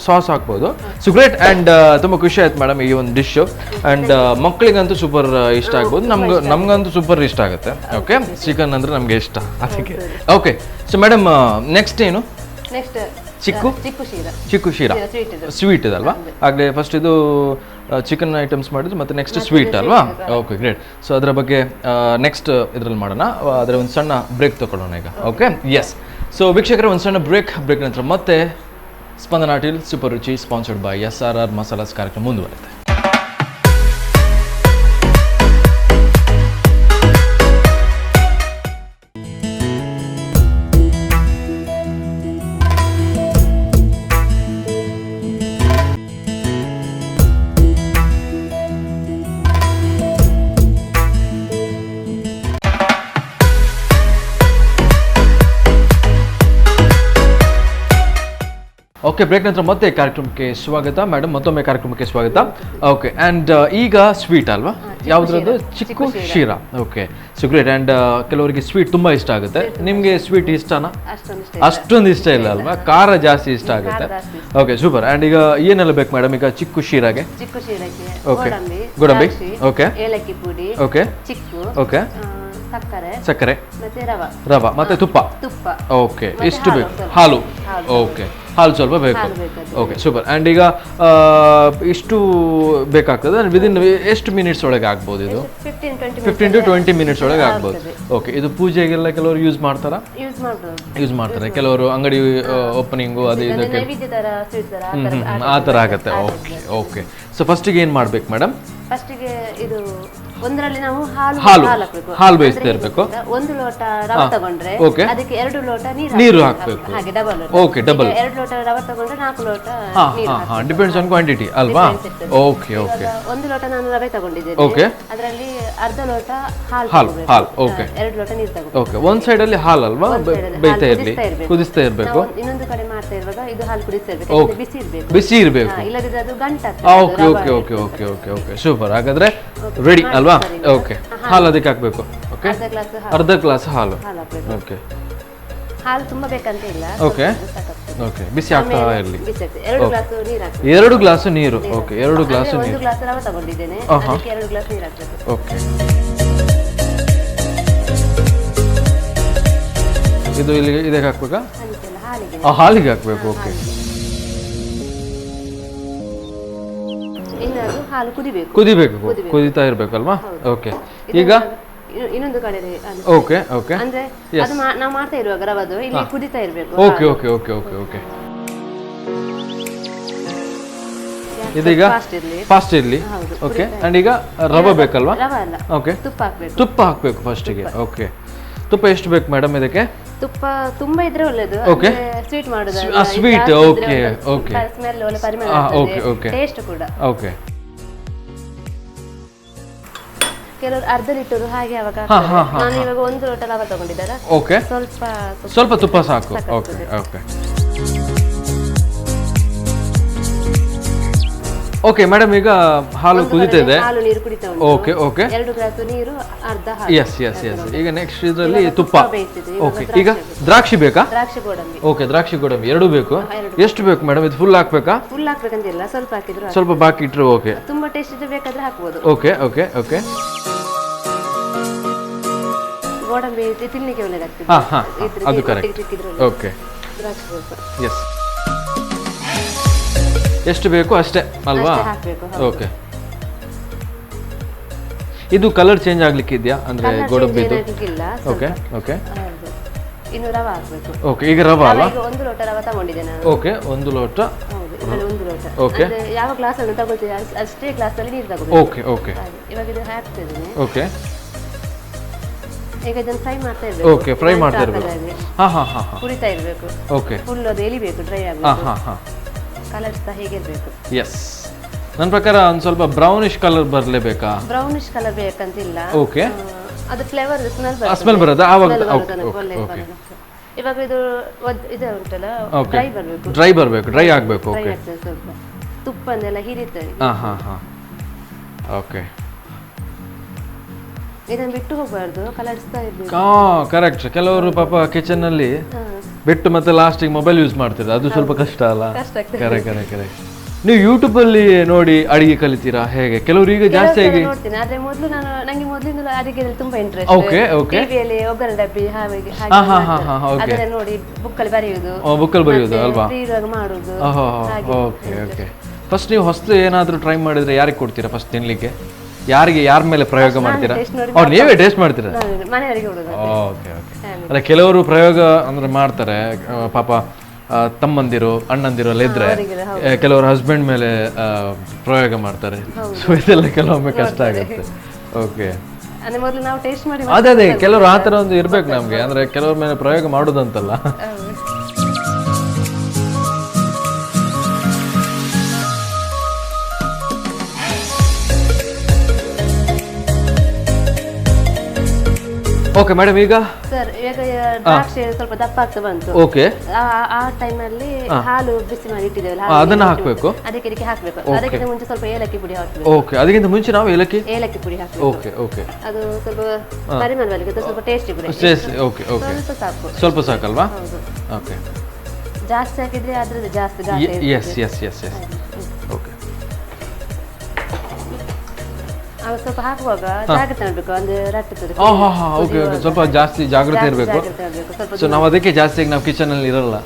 ಸಾಸ್ ಹಾಕ್ಬೋದು. So great. ಆ್ಯಂಡ್ ತುಂಬ ಖುಷಿ ಆಯ್ತು ಮೇಡಮ್ ಈ ಒಂದು ಡಿಶ್ಶು. ಆ್ಯಂಡ್ ಮಕ್ಕಳಿಗಂತೂ ಸೂಪರ್ ಇಷ್ಟ ಆಗ್ಬೋದು, ನಮ್ಗಂತೂ ಸೂಪರ್ ಇಷ್ಟ ಆಗುತ್ತೆ. ಓಕೆ, ಚಿಕನ್ ಅಂದರೆ ನಮಗೆ ಇಷ್ಟ ಅದಕ್ಕೆ. ಓಕೆ, ಸೊ ಮೇಡಮ್ ನೆಕ್ಸ್ಟ್ ಏನು? ನೆಕ್ಸ್ಟ್ ಚಿಕ್ಕು ಶೀರಾ. ಚಿಕ್ಕು ಶೀರಾ ಸ್ವೀಟ್ ಇದು. ಸ್ವೀಟ್ ಇದಲ್ವಾ? ಆಗಲೇ ಫಸ್ಟ್ ಇದು ಚಿಕನ್ ಐಟಮ್ಸ್ ಮಾಡಿದ್ರು ಮತ್ತೆ ನೆಕ್ಸ್ಟ್ ಸ್ವೀಟ್ ಅಲ್ವಾ? Okay great. ಸೊ ಅದರ ಬಗ್ಗೆ ನೆಕ್ಸ್ಟ್ ಇದರಲ್ಲಿ ಮಾಡೋಣ. ಅದರ ಒಂದು ಸಣ್ಣ ಬ್ರೇಕ್ ತಗೊಳ್ಳೋಣ ಈಗ. Okay yes. ಸೊ ವೀಕ್ಷಕರೇ, ಒಂದು ಸಣ್ಣ ಬ್ರೇಕ್ ನಂತರ ಮತ್ತೆ ಸ್ಪಂದನ ಟಿಲ್ ಸೂಪರ್ ರುಚಿ ಸ್ಪಾನ್ಸರ್ಡ್ ಬೈ SRR ಮಸಾಲಾಸ್ ಕಾರ್ಯಕ್ರಮ ಮುಂದುವರೆಯುತ್ತೆ. ಓಕೆ, ಬ್ರೇಕ್ ನಂತರ ಮತ್ತೆ ಕಾರ್ಯಕ್ರಮಕ್ಕೆ ಸ್ವಾಗತ ಮೇಡಮ್. ಮತ್ತೊಮ್ಮೆ ಕಾರ್ಯಕ್ರಮಕ್ಕೆ ಸ್ವಾಗತ. ಓಕೆ, ಆ್ಯಂಡ್ ಈಗ ಸ್ವೀಟ್ ಅಲ್ವಾ? ಯಾವುದ್ರದ್ದು? ಚಿಕ್ಕು sheera. Okay, so great. And ಕೆಲವರಿಗೆ ಸ್ವೀಟ್ ತುಂಬ ಇಷ್ಟ ಆಗುತ್ತೆ. ನಿಮಗೆ ಸ್ವೀಟ್ ಇಷ್ಟನಾ? ಅಷ್ಟೊಂದು ಇಷ್ಟ ಇಲ್ಲ ಅಲ್ವಾ? ಖಾರ ಜಾಸ್ತಿ ಇಷ್ಟ ಆಗುತ್ತೆ. Okay, super. ಆ್ಯಂಡ್ ಈಗ ಏನೆಲ್ಲ ಬೇಕು ಮೇಡಮ್ ಈಗ ಚಿಕ್ಕು ಶೀರಾಗೆ? ಓಕೆ, ಗೋಡಂಬಿ. ಓಕೆ, ಏಲಕ್ಕಿ ಪುಡಿ. ಓಕೆ, ಚಿಕ್ಕು. ಓಕೆ, ಸಕ್ಕರೆ ಮತ್ತೆ ರವ ಮತ್ತೆ ತುಪ್ಪ. ಓಕೆ, ಎಷ್ಟು ಬೇಕು? ಹಾಲು. ಓಕೆ, ಹಾಲು ಸ್ವಲ್ಪ ಬೇಕು. Okay, super. ಆ್ಯಂಡ್ ಈಗ ಇಷ್ಟು ಬೇಕಾಗ್ತದೆ. ವಿದಿನ್ ಎಷ್ಟು ಮಿನಿಟ್ಸ್ ಒಳಗೆ ಆಗ್ಬೋದು ಇದು? 15 to 20 ಮಿನಿಟ್ಸ್ ಒಳಗೆ ಆಗ್ಬೋದು. ಓಕೆ, ಇದು ಪೂಜೆಗೆಲ್ಲ ಕೆಲವರು ಯೂಸ್ ಮಾಡ್ತಾರೆ. ಕೆಲವರು ಅಂಗಡಿ ಓಪನಿಂಗು ಅದು ಇದಕ್ಕೆ ಆ ಥರ ಆಗುತ್ತೆ. Okay okay. ಸೊ ಫಸ್ಟಿಗೆ ಏನು ಮಾಡ್ಬೇಕು ಮೇಡಮ್? ಫಸ್ಟಿಗೆ ಇದು ಒಂದರಲ್ಲಿ ನಾವು ಹಾಲು ಬೇಯಿಸ್ತಾ ಇರಬೇಕು. 1 ಲೋಟ ರವೆ ತಗೊಂಡ್ರೆ ಅದಕ್ಕೆ 2 ಲೋಟ ನೀರು ಹಾಕಬೇಕು. ಹಾಗೆ ಡಬಲ್. Okay, double. 2 ಲೋಟ ರವೆ ತಗೊಂಡ್ರೆ 4 ಲೋಟ ನೀರು. ಡಿಪೆಂಡ್ಸ್ ಆನ್ ಕ್ವಾಂಟಿಟಿ ಅಲ್ವಾ? Okay okay. 1 ಲೋಟ ನಾನು ರವೆ ತಗೊಂಡಿದ್ದೇನೆ. ಓಕೆ, ಅದರಲ್ಲಿ ಅರ್ಧ ಲೋಟ ಹಾಲು. ಓಕೆ, 2 ಲೋಟ ನೀರು ತಗೊಂಡು. ಓಕೆ, ಒಂದ್ ಸೈಡ್ ಅಲ್ಲಿ ಹಾಲು ಅಲ್ವಾ? ಬೇಯ್ತಾ ಇರಲಿ, ಕುದಿಸ್ತಾ ಇರಬೇಕು. ಇನ್ನೊಂದು ಕಡೆ ಮಾಡ್ತಾ ಇರುವಾಗ ಇದು ಹಾಲು ಕುದಿಸ್ತಾ ಇರಬೇಕು. ಬಿಸಿ ಇರಬೇಕು. ಇಲ್ಲದಿದ್ರೆ ಅದು ಗಂಟಾಗ್ತದೆ. Okay okay okay okay okay okay, super. ಹಾಗಾದ್ರೆ ರೆಡಿ ಅಲ್ವಾ? ಓಕೆ, ಹಾಲು ಅದಕ್ಕೆ ಹಾಕ್ಬೇಕು. ಓಕೆ, ಅರ್ಧ ಗ್ಲಾಸ್ ಹಾಲು. ಓಕೆ, ಹಾಲು ತುಂಬಾ ಬೇಕಂತ ಇಲ್ಲ. ಓಕೆ ಓಕೆ, ಬಿಸಿ ಆಗ್ತಾ ಇರಲಿ. 2 ಗ್ಲಾಸ್ ನೀರು. ಓಕೆ, 2 ಗ್ಲಾಸ್ ನೀರು. 1 ಗ್ಲಾಸ್ ರವೆ ತಗೊಂಡಿದ್ದೇನೆ, ಅದಕ್ಕೆ 2 ಗ್ಲಾಸ್ ನೀರು ಹಾಕಬೇಕು. ಓಕೆ, ಇದು ಇಲ್ಲಿ ಇದಕ್ಕೆ ಹಾಕ್ಬೇಕಾ? ಹಾಲಿಗೆ ಹಾಕ್ಬೇಕು. ಓಕೆ, ಹಾಲು ಕುದಿಬೇಕು. ಕುದಿತಾ ಇರ್ಬೇಕಲ್ವಾ? ಓಕೆ, ಈಗ ಇನ್ನೊಂದು ಕಡೆ ಓಕೆ ಓಕೆ ಅಂದ್ರೆ ಅದು ನಾವು ಮಾಡ್ತಾ ಇರುವಾಗ ರವದು ಇಲ್ಲಿ ಕುದಿತಾ ಇರಬೇಕು. Okay okay okay okay okay. ಇದೀಗ ಫಾಸ್ಟ್ ಇರಲಿ. ಓಕೆ, ಅಂಡ್ ಈಗ ರವೆ ಬೇಕಲ್ವಾ? ಓಕೆ, ತುಪ್ಪ ಹಾಕ್ಬೇಕು ಫಸ್ಟಿಗೆ. ಓಕೆ, ತುಪ್ಪ ಎಷ್ಟು ಬೇಕು ಮೇಡಮ್ ಇದಕ್ಕೆ? ತುಪ್ಪ ತುಂಬಾ ಇದ್ರೆ ಒಳ್ಳೇದು. ಓಕೆ, ಸ್ವೀಟ್ ಮಾಡೋದು. ಸ್ವೀಟ್. ಓಕೆ ಓಕೆ, ಸ್ಮೆಲ್ ಒಳ್ಳೆ ಪರಿಮಳ. ಓಕೆ ಓಕೆ, ಟೇಸ್ಟ್ ಕೂಡ. ಓಕೆ, ಕೆಲವರು ಅರ್ಧ ಲೀಟರ್ ಹಾಗೆ ಆವಾಗ ನಾನು ಇವಾಗ 1 ಲೋಟ ರವೆ ತಗೊಂಡಿದ್ದಾರೆ. ಓಕೆ, ಸ್ವಲ್ಪ ತುಪ್ಪ ಸಾಕು. ಓಕೆ ಓಕೆ ಓಕೆ ಮೇಡಮ್, ಈಗ ಹಾಲು ಕುದಿತಾ ಇದೆ. ಹಾಲು ನೀರು ಕುಡಿತಾ ಉಂಟು. ಓಕೆ ಓಕೆ, 2 ಗ್ಲಾಸ್ ನೀರು, ಅರ್ಧ ಹಾಲು. Yes yes yes. ಈಗ ನೆಕ್ಸ್ಟ್ ಇದರಲ್ಲಿ ತುಪ್ಪ. ಓಕೆ, ಈಗ ದ್ರಾಕ್ಷಿ ಬೇಕಾ? ದ್ರಾಕ್ಷಿ ಗೋಡಂಬಿ. ಓಕೆ, ದ್ರಾಕ್ಷಿ ಗೋಡಂಬಿ 2 ಬೇಕು. ಎಷ್ಟು ಬೇಕು ಮೇಡಮ್? ಇದು ಫುಲ್ ಹಾಕ್ಬೇಕಾ? ಫುಲ್ ಹಾಕ್ಬೇಕಂತಿಲ್ಲ, ಸ್ವಲ್ಪ ಹಾಕಿದ್ರು ಸ್ವಲ್ಪ ಬಾಕಿ ಇಟ್ರು. ಓಕೆ, ತುಂಬಾ ಟೇಸ್ಟ್ ಇದ್ರೆ ಬೇಕಾದ್ರೆ ಹಾಕ್ಬೋದು. Okay okay okay. ಗೋಡಂಬಿ ತಿನ್ಲಿಕ್ಕೆ ಒಳ್ಳೆದಾಗ್ತದೆ. ಅದು ಕರೆಕ್ಟ್. Okay, S. ಎಷ್ಟು ಬೇಕು ಅಷ್ಟೇ ಅಲ್ವಾ? ಓಕೆ, ಇದು ಕಲರ್ ಚೇಂಜ್ ಆಗ್ಲಿಕ್ಕೆ ಇದೆಯಾ ಅಂದ್ರೆ ಗೋಡಂಬಿದು? Okay okay. ಇನ್ನು ರವೆ ಹಾಕಬೇಕು. ಓಕೆ, ಈಗ ರವೆ ಅಲ್ಲ? 1 ಲೋಟ ರವೆ ತಗೊಂಡಿದ್ದೇನೆ ನಾನು. ಓಕೆ, 1 ಲೋಟ. ಹೌದು, 1 ಲೋಟ. ಓಕೆ, ಯಾವ ಗ್ಲಾಸ್ ಅನ್ನು ತಗೊಳ್ತೀವಿ ಅಷ್ಟೇ ಗ್ಲಾಸ್ ಅಲ್ಲಿ ನೀರು ತಗೊಳ್ಬೇಕು. Okay okay. ಇವಾಗ ಇದು ಹಾಕ್ತಿದ್ದೀನಿ. ಓಕೆ, ಈಗ ಇದನ್ನು ಫ್ರೈ ಮಾಡ್ತಾ ಇರಬೇಕು. ಓಕೆ, ಫ್ರೈ ಮಾಡ್ತಾ ಇರಬೇಕು. ಕುರಿತಾ ಇರಬೇಕು. ಓಕೆ, ಫುಲ್ ಅದು ಎಲಿಬೇಕು, ಡ್ರೈ ಆಗಬೇಕು. ಕಲರ್ ಸಹ ಹೇಗೆ ಇರಬೇಕು. ಎಸ್, ನನ್ನ ಪ್ರಕಾರ ಒಂದು ಸ್ವಲ್ಪ ಬ್ರೌನಿಶ್ ಕಲರ್ ಬರಲೇಬೇಕಾ? ಬ್ರೌನಿಶ್ ಕಲರ್ ಬೇಕಂತಿಲ್ಲ. ಓಕೆ, ಅದು ಫ್ಲೇವರ್ ಸ್ಮೆಲ್ ಬರುತ್ತೆ ಆವಾಗ. ಇವಾಗ ಇದು ಉಂಟಲ್ಲ, ಡ್ರೈ ಬರಬೇಕು, ಡ್ರೈ ಆಗಬೇಕು. ಓಕೆ, ಸ್ವಲ್ಪ ತುಪ್ಪನ್ನೆಲ್ಲ ಹೀರಿತಾರೆ. ಓಕೆ, ಇದನ್ನು ಬಿಟ್ಟು ಹೋಗಬಾರ್ದು, ಕಲರ್ಸ್ತಾ ಇರ್ಬೇಕು. ಕರೆಕ್ಟ್. ಕೆಲವರು ಪಾಪ ಕಿಚನ್ ನಲ್ಲಿ ಬಿಟ್ಟು ಮತ್ತೆ ಲಾಸ್ಟಿಗೆ ಮೊಬೈಲ್ ಯೂಸ್ ಮಾಡ್ತಿದ್ರು, ಅದು ಸ್ವಲ್ಪ ಕಷ್ಟ ಅಲ್ಲ? ಕರೆ ಕರೆ ಕರೆ. ನೀವು ಯೂಟ್ಯೂಬಲ್ಲಿ ನೋಡಿ ಅಡಿಗೆ ಕಲಿತೀರಾ ಹೇಗೆ? ಕೆಲವರು ಈಗ ಜಾಸ್ತಿ ಆಗಿ ನೋಡ್ತೀನಿ, ಆದ್ರೆ ಮೊದಲು ನಂಗೆ ಮೊದಲಿಂದ ಅಡಿಗೆಯಲ್ಲಿ ತುಂಬಾ ಇಂಟ್ರೆಸ್ಟ್. Okay okay. ಟಿವಿಯಲ್ಲಿ ಒಗ್ಗರಣೆ ಡಬ್ಬಿ ಹಾಗೆ ಅದನ್ನ ನೋಡಿ ಬುಕ್ಕಲ್ಲಿ ಬರೆಯುವುದು, ಬುಕ್ಕಲ್ಲಿ ಬರೆಯುವುದು ಅಲ್ವಾ? ಇರುವಾಗ ಮಾಡುದು. Okay okay. ಫಸ್ಟ್ ನೀವು ಹೊಸದು ಏನಾದರೂ ಟ್ರೈ ಮಾಡಿದ್ರೆ ಯಾರಿಗೆ ಕೊಡ್ತೀರಾ ಫಸ್ಟ್ ತಿನ್ಲಿಕ್ಕೆ? ಯಾರ ಮೇಲೆ ಪ್ರಯೋಗ ಮಾಡ್ತೀರಾ? ನೀವೇ ಟೇಸ್ಟ್ ಮಾಡ್ತೀರಾ? ಮನೆಯವರಿಗೆ ಕೊಡೋದು. Okay okay. ಅಲ್ಲ ಕೆಲವರು ಪ್ರಯೋಗ ಅಂದ್ರೆ ಮಾಡ್ತಾರೆ, ಪಾಪ ತಮ್ಮಂದಿರು ಅಣ್ಣಂದಿರು ಎಲ್ಲ ಇದ್ರೆ ಕೆಲವರು ಹಸ್ಬೆಂಡ್ ಮೇಲೆ ಪ್ರಯೋಗ ಮಾಡ್ತಾರೆ. ಸೊ ಇದೆಲ್ಲ ಕೆಲವೊಮ್ಮೆ ಕಷ್ಟ ಆಗುತ್ತೆ. ಓಕೆ. ಅದೇ ಕೆಲವರು ಆ ಥರ ಒಂದು ಇರ್ಬೇಕು ನಮ್ಗೆ, ಅಂದ್ರೆ ಕೆಲವ್ರ ಮೇಲೆ ಪ್ರಯೋಗ ಮಾಡೋದಂತಲ್ಲ. ಓಕೆ ಮೇಡಮ್, ಈಗ ಸರ್ ಈಗ ದ್ರಾಕ್ಷಿ ಸ್ವಲ್ಪ ದಪ್ಪ ಆಗ್ತಾ ಬಂತು. ಓಕೆ. ಆ ಟೈಮಲ್ಲಿ ಹಾಲು ಬಿಸಿ ಮಾಡಿ ಇಟ್ಟಿದ್ದೇವಲ್ಲ, ಅದನ್ನ ಹಾಕ್ಬೇಕು. ಅದಕ್ಕೆ ಹಾಕ್ಬೇಕು. ಅದಕ್ಕಿಂತ ಮುಂಚೆ ಸ್ವಲ್ಪ ಏಲಕ್ಕಿ ಪುಡಿ ಹಾಕ್ಬೇಕು. ಓಕೆ. ಅದಕ್ಕಿಂತ ಮುಂಚೆ ನಾವು ಏಲಕ್ಕಿ ಪುಡಿ ಹಾಕ್ಬೇಕು. Okay okay. ಅದು ಸ್ವಲ್ಪ ಪರಿಮಳವಾಗಿ ಸ್ವಲ್ಪ ಟೇಸ್ಟಿ ಕೂಡ. Okay okay. ಸ್ವಲ್ಪ ಸಾಕು. ಸ್ವಲ್ಪ ಸಾಕಲ್ವಾ? ಓಕೆ. ಜಾಸ್ತಿ ಹಾಕಿದ್ರೆ ಅದ್ರದ್ದು ಜಾಸ್ತಿ yes yes yes yes. Okay. ಸ್ವಲ್ಪ ಹಾಕುವಾಗ ಜಾಗ್ರತೆ ಮಾಡಬೇಕು, ಅಂದ್ರೆ ರಟ್ಟುತ್ತದೆ. Okay okay. ಸ್ವಲ್ಪ ಜಾಸ್ತಿ ಜಾಗ್ರತೆ ಇರಬೇಕು. ಸೊ ನಾವು ಅದಕ್ಕೆ ಜಾಸ್ತಿ ನಾವು ಕಿಚನ್ ಅಲ್ಲಿ ಇರಲ್ಲ,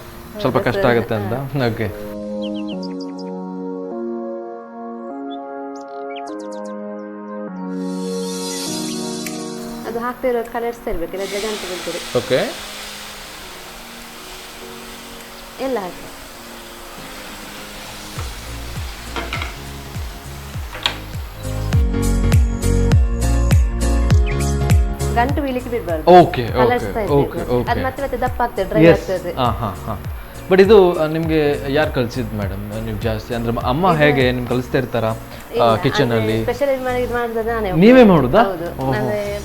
ಸ್ವಲ್ಪ ಕಷ್ಟ ಆಗುತ್ತೆ ಅಂತ. ಓಕೆ. ಅದು ಹಾಕ್ತಾ ಇರೋ ಕಲರ್ಸ್ ಇರಬೇಕು, ಇಲ್ಲ ಗಂಟು ಬೀಳ್ತದೆ. ಓಕೆ. ಎಲ್ಲ ಹಾಕಿ ಗಂಟು ಬೀಳಿಕ್ಕೆ ಬಿಡಬಾರ್ದು. Okay okay okay okay. ಅದು ಮತ್ತೆ ದಪ್ಪ ಆಗ್ತದೆ, ಡ್ರೈ ಆಗ್ತದೆ. ಬಟ್ ಇದು ನಿಮ್ಗೆ ಯಾರು ಕಲಿಸಿದ್ ಮೇಡಮ್? ನೀವು ಜಾಸ್ತಿ ಅಂದ್ರೆ ಅಮ್ಮ ಹೇಗೆ ನಿಮ್ಗೆ ಕಲಿಸ್ತಾ ಇರ್ತಾರಾ ಕಿಚನ್ ಅಲ್ಲಿ? ಸ್ಪೆಷಲ್ ನಾನೇ. ನೀವೇ ಮಾಡುದಾ?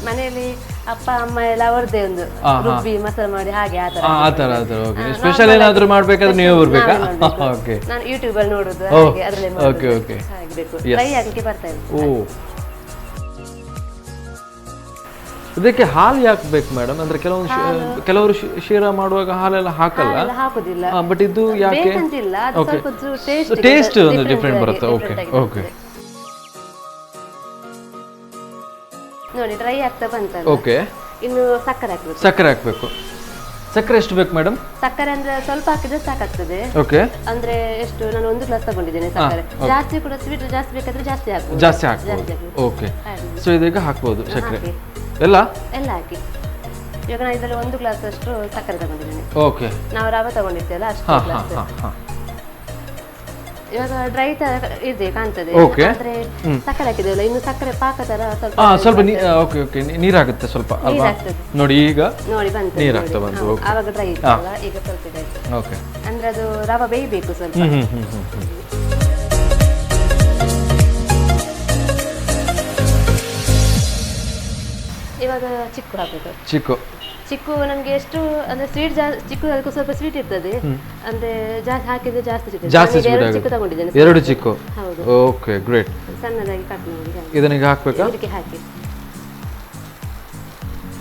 ಮನೆಯಲ್ಲಿ ಅಪ್ಪ ಅಮ್ಮ ಎಲ್ಲ ಅವರದೇ ಒಂದು ರುಬ್ಬಿ ಮಸಾಲೆ ಮಾಡಿ ಹಾಗೆ ಆತರ. ಓಕೆ. ಸ್ಪೆಷಲ್ ಏನಾದ್ರು ಮಾಡ್ಬೇಕಾದ್ರೆ ನೀವೇ ಬರ್ಬೇಕಾ? ಓಕೆ. ನಾನು ಯೂಟ್ಯೂಬ್ ಅಲ್ಲಿ ನೋಡುದು, ಹಾಗೆ ಅದರಲ್ಲಿ ಮಾಡೋದು. Okay okay. ಆಗಬೇಕು, ಡ್ರೈ ಆಗಲಿಕ್ಕೆ ಬರ್ತಾ ಇದೆ. ಓ. ಇದಕ್ಕೆ ಹಾಲು ಯಾಕೆ ಬೇಕು ಮೇಡಮ್? ಅಂದ್ರೆ ಕೆಲವರು ಶೀರಾ ಮಾಡುವಾಗ ಹಾಲೆಲ್ಲ ಹಾಕಲ್ಲ, ಹಾಕುದಿಲ್ಲ. ಬಟ್ ಇದು ಯಾಕೆ? ಟೇಸ್ಟ್ ಒಂದು ಡಿಫ್ರೆಂಟ್ ಬರುತ್ತೆ. Okay okay. ನೋಡಿ ಡ್ರೈ ಆಗ್ತಾ ಬಂತಲ್ಲ. ಓಕೆ. ಇನ್ನು ಸಕ್ಕರೆ ಹಾಕ್ಬೇಕು. ಸಕ್ಕರೆ ಎಷ್ಟು ಬೇಕು ಮೇಡಮ್? ಸಕ್ಕರೆ ಅಂದ್ರೆ ಸ್ವಲ್ಪ ಹಾಕಿದ್ರೆ ಸಾಕಾಗ್ತದೆ. ಓಕೆ. ಅಂದ್ರೆ ಎಷ್ಟು, ನಾನು 1 ಗ್ಲಾಸ್ ತಗೊಂಡಿದ್ದೇನೆ ಸಕ್ಕರೆ. ಜಾಸ್ತಿ ಕೂಡ ಸ್ವೀಟ್ ಜಾಸ್ತಿ ಬೇಕಾದ್ರೆ ಜಾಸ್ತಿ ಹಾಕ್ಬೋದು. ಜಾಸ್ತಿ ಹಾಕ್ಬೋದು. ಓಕೆ. ಸೊ ಇದೀಗ ಹಾಕ್ಬೋದು ಸಕ್ಕರೆ ಎಲ್ಲ ಹಾಕಿ. ಇವಾಗ ನಾನು ಇದರಲ್ಲಿ 1 ಗ್ಲಾಸ್ ಅಷ್ಟು ಸಕ್ಕರೆ ತಗೊಂಡಿದ್ದೇನೆ. ಓಕೆ. ನಾವು ರವೆ ತಗೊಂಡಿರ್ತೇವಲ್ಲ ಅಷ್ಟು ಗ್ಲಾಸ್. ಇವಾಗ ಡ್ರೈ ತರ ಇದೆ ಕಾಣ್ತದೆ, ಆದ್ರೆ ಸಕ್ಕರೆ ಹಾಕಿದೇವಲ್ಲ, ಇನ್ನು ಸಕ್ಕರೆ ಪಾಕ ತರ ಸ್ವಲ್ಪ ಓಕೆ ಓಕೆ ನೀರಾಗುತ್ತೆ ಸ್ವಲ್ಪ ಅಲ್ವಾ? ನೋಡಿ ಈಗ ನೋಡಿ ಬಂತು, ನೀರಾಗ್ತಾ ಬಂತು. ಆವಾಗ ಡ್ರೈ ಇತ್ತಲ್ಲ, ಈಗ ಸ್ವಲ್ಪ ಇದೆ. ಓಕೆ. ಅಂದ್ರೆ ಅದು ರವೆ ಬೇಯಬೇಕು ಸ್ವಲ್ಪ. ಇವಾಗ ಚಿಕ್ಕು ಹಾಕಬೇಕು. ಚಿಕ್ಕು ನಮ್ಗೆ ಎಷ್ಟು ಅಂದ್ರೆ ಸ್ವೀಟ್ ಚಿಕ್ಕು ಅದಕ್ಕೂ ಸ್ವಲ್ಪ ಸ್ವೀಟ್ ಇರ್ತದೆ, ಅಂದ್ರೆ ಜಾಸ್ತಿ ಹಾಕಿದ್ರೆ ಜಾಸ್ತಿ ಚಿಕ್ಕು ತಗೊಂಡಿದ್ದೇನೆ. 2 ಚಿಕ್ಕು. ಹೌದು. Okay great. ಸಣ್ಣದಾಗಿ ಕಟ್ ಮಾಡಿ ಇದನ್ನ ಹಾಕ್ಬೇಕಾ? ಇದಕ್ಕೆ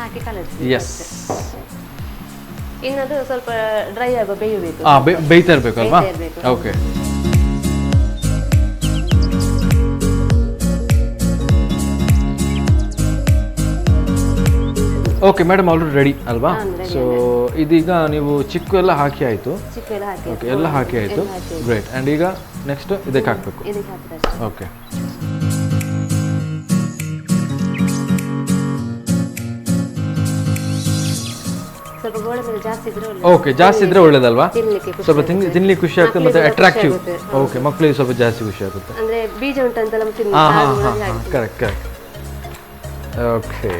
ಹಾಕಿ ಕಲರ್ಸ್. ಎಸ್. ಇನ್ನದು ಸ್ವಲ್ಪ ಡ್ರೈ ಆಗೋ ಬೇಯಬೇಕು. ಬೇಯ್ತಾ ಇರ್ಬೇಕು ಅಲ್ವಾ? Okay. Okay madam, already ready ಅಲ್ವಾ? ಸೊ ಇದೀಗ ನೀವು ಚಿಕ್ಕು ಎಲ್ಲ ಹಾಕಿ ಆಯಿತು. ಓಕೆ, ಎಲ್ಲ ಹಾಕಿ ಆಯಿತು. ಗ್ರೇಟ್. ಆ್ಯಂಡ್ ಈಗ ನೆಕ್ಸ್ಟ್ ಇದಕ್ಕೆ ಹಾಕಬೇಕು. ಓಕೆ. ಓಕೆ, ಜಾಸ್ತಿ ಇದ್ರೆ ಒಳ್ಳೇದಲ್ವಾ? ಸ್ವಲ್ಪ ತಿನ್ಲಿಕ್ಕೆ ಖುಷಿ ಆಗ್ತದೆ ಮತ್ತೆ ಅಟ್ರಾಕ್ಟಿವ್. ಓಕೆ, ಮಕ್ಕಳಿಗೆ ಸ್ವಲ್ಪ ಜಾಸ್ತಿ ಖುಷಿ ಆಗುತ್ತೆ. ಅಂದ್ರೆ ಬೀಜ ಉಂಟಂತೆಲ್ಲ correct correct. Okay.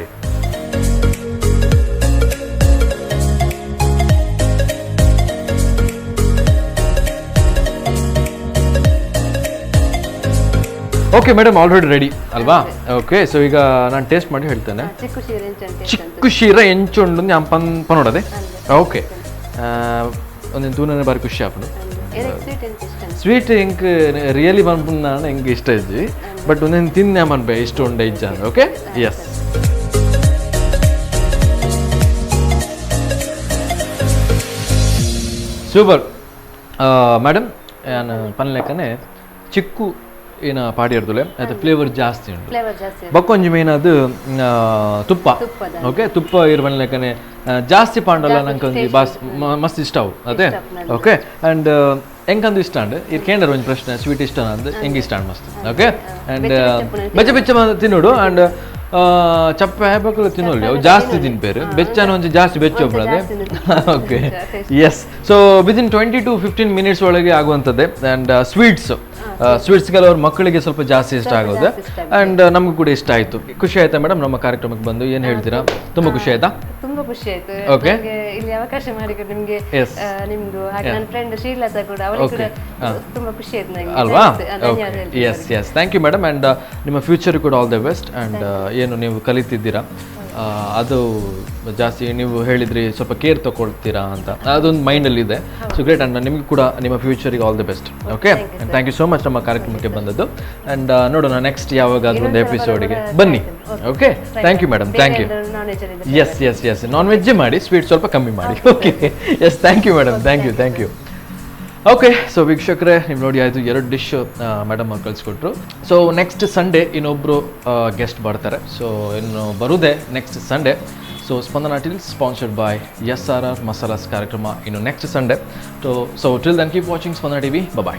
Okay madam, already ready ಅಲ್ವಾ? ಓಕೆ, ಸೊ ಈಗ ನಾನು ಟೇಸ್ಟ್ ಮಾಡಿ ಹೇಳ್ತೇನೆ. ಚಿಕ್ಕು ಶೀರ ಎಂಚುಂಡು ഞാൻ പനോടതെ. ಓಕೆ, ಒಂದಿನ ತೂನೇ ಬಾರಿ ಖುಷಿ ಆಪುಂಡು. ಸ್ವೀಟ್ ಎಂಕ್ ರಿಯಲಿ ಪನ್ಪುಂದಾಂಡ ಎಂಕ್ ಇಷ್ಟ ಇಜ್ಜಿ, ಬಟ್ ಒಂದಿನ ತಿನ್ನೆ ಮನ್ಪೆ ಇಷ್ಟ ಉಂಡೆ ಇಜ್ಜ. Okay, yes. Super madam. ನಾನು ಪನ್ಲೆಕ್ಕನೆ ಚಿಕ್ಕು ಏನ ಪಾಡಿ ಇರ್ತದೆ ಅದು ಫ್ಲೇವರ್ ಜಾಸ್ತಿ ಉಂಟು ಫ್ಲೇವರ್ ಜಾಸ್ತಿ ಬಕ್ಕೊಂಜಿ ಮೇನ್ ಅದು ತುಪ್ಪ ಓಕೆ ತುಪ್ಪ ಇರುವನ್ ಲೆಕ್ಕನೆ ಜಾಸ್ತಿ ಪಾಂಡಲ್ಲ ನಂಗೆ ಒಂದು ಮಸ್ತ್ ಇಷ್ಟ ಅವು ಅದೇ ಓಕೆ ಆ್ಯಂಡ್ ಹೆಂಗಂದು ಇಷ್ಟ ಅಂಡ್ ಇದು ಕೇಂದ್ರ ಒಂದು ಪ್ರಶ್ನೆ ಸ್ವೀಟ್ ಇಷ್ಟ ಅಂದ್ ಹೆಂಗೆ ಇಷ್ಟ ಅಂಡ್ ಮಸ್ತ್ ಓಕೆ ಆ್ಯಂಡ್ ಬೆಚ್ಚ ಬೆಚ್ಚ ತಿನ್ನೋಡು ಆ್ಯಂಡ್ ಚಪ್ಪೆ ಹೇಳಬೇಕು ತಿನ್ನೋಲ್ಲ ಅವು ಜಾಸ್ತಿ ತಿನ್ಪೇರು ಬೆಚ್ಚನ ಒಂಚೂರು ಜಾಸ್ತಿ ಬೆಚ್ಚ ಒಬ್ಬರದೆ okay yes so within 20 to 15 minutes ಒಳಗೆ ಆಗುವಂಥದ್ದೇ ಆ್ಯಂಡ್ ಸ್ವೀಟ್ಸ್ಗೆಲ್ಲ ಅವ್ರ ಮಕ್ಕಳಿಗೆ ಸ್ವಲ್ಪ ಜಾಸ್ತಿ ಇಷ್ಟ ಆಗೋದು ಆ್ಯಂಡ್ ನಮಗೂ ಕೂಡ ಇಷ್ಟ ಆಯಿತು ಖುಷಿ ಆಯ್ತಾ ಮೇಡಮ್ ನಮ್ಮ ಕಾರ್ಯಕ್ರಮಕ್ಕೆ ಬಂದು ಏನು ಹೇಳ್ತೀರಾ ತುಂಬ ಖುಷಿ ಆಯ್ತಾ ತುಂಬಾ ಖುಷಿ ಆಯ್ತು ಓಕೆ ಇಲ್ಲಿ ಅವಕಾಶ ಮಾಡಿಕೊಂಡು ನಿಮ್ಗೆ ನಿಮ್ದು ಹಾಗೆ ನನ್ನ ಫ್ರೆಂಡ್ ಶ್ರೀಲತಾ ಕೂಡ ಅವಳಿಗೆ ಕೂಡ ತುಂಬಾ ಖುಷಿ ಆಯ್ತು ನನಗೆ ಅಲ್ವಾ yes yes thank you madam and ನಿಮ್ಮ ಫ್ಯೂಚರ್ ಕೂಡ ಆಲ್ ದ ಬೆಸ್ಟ್ ಆ್ಯಂಡ್ ಏನು ನೀವು ಕಲಿತಿದ್ದೀರಾ ಅದು ಜಾಸ್ತಿ ನೀವು ಹೇಳಿದ್ರಿ ಸ್ವಲ್ಪ ಕೇರ್ ತಗೊಳ್ತೀರಾ ಅಂತ ಅದೊಂದು ಮೈಂಡಲ್ಲಿ ಇದೆ ಸೊ ಗ್ರೇಟ್ ಆ್ಯಂಡ್ ನಿಮಗೆ ಕೂಡ ನಿಮ್ಮ ಫ್ಯೂಚರಿಗೆ all the best okay thank you so much ನಮ್ಮ ಕಾರ್ಯಕ್ರಮಕ್ಕೆ ಬಂದದ್ದು ಆ್ಯಂಡ್ ನೋಡೋಣ ನೆಕ್ಸ್ಟ್ ಯಾವಾಗಾದ್ರೂ ಒಂದು ಎಪಿಸೋಡಿಗೆ ಬನ್ನಿ okay thank you madam thank you yes yes yes non ವೆಜ್ಜೇ ಮಾಡಿ ಸ್ವೀಟ್ ಸ್ವಲ್ಪ ಕಮ್ಮಿ ಮಾಡಿ okay yes thank you madam thank you okay so ವೀಕ್ಷಕರೇ ನೀವು ನೋಡಿ ಆಯಿತು 2 ಡಿಶ್ ಮೇಡಮ್ ಅವ್ರು ಕಳಿಸ್ಕೊಟ್ರು ಸೊ ನೆಕ್ಸ್ಟ್ ಸಂಡೇ ಇನ್ನೊಬ್ಬರು ಗೆಸ್ಟ್ ಬರ್ತಾರೆ ಸೊ ಇನ್ನು ಬರುವುದೇ next Sunday so Spandana till sponsored by SRR Masalas ಕಾರ್ಯಕ್ರಮ ಇನ್ನು next Sunday so till then keep watching Spandana TV. Bye bye.